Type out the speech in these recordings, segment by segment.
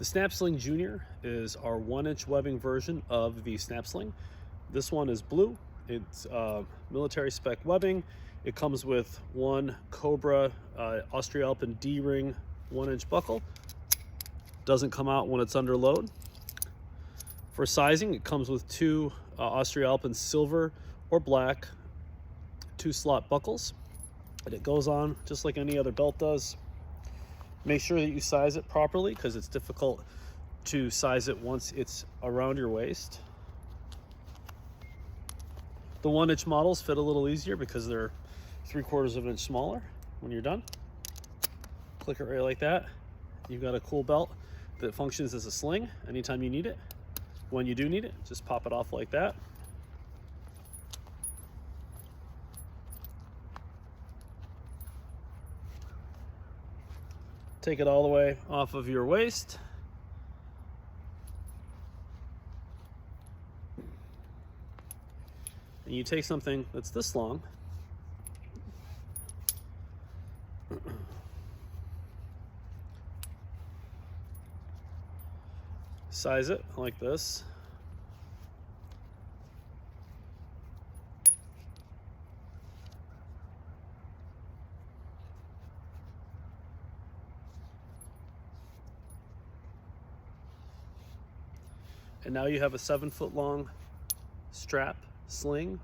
The SnapSling Junior is our 1-inch webbing version of the SnapSling. This one is blue. It's military spec webbing. It comes with one Cobra Austria-Alpin D-ring 1-inch buckle. Doesn't come out when it's under load. For sizing, it comes with two Austria-Alpin silver or black 2-slot buckles. And it goes on just like any other belt does. Make sure that you size it properly because it's difficult to size it once it's around your waist. The 1-inch models fit a little easier because they're 3/4 of an inch smaller. When you're done, click it right like that. You've got a cool belt that functions as a sling anytime you need it. When you do need it, just pop it off like that. Take it all the way off of your waist. And you take something that's this long, size it like this. And now you have a 7-foot long strap, sling,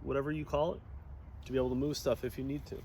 whatever you call it, to be able to move stuff if you need to.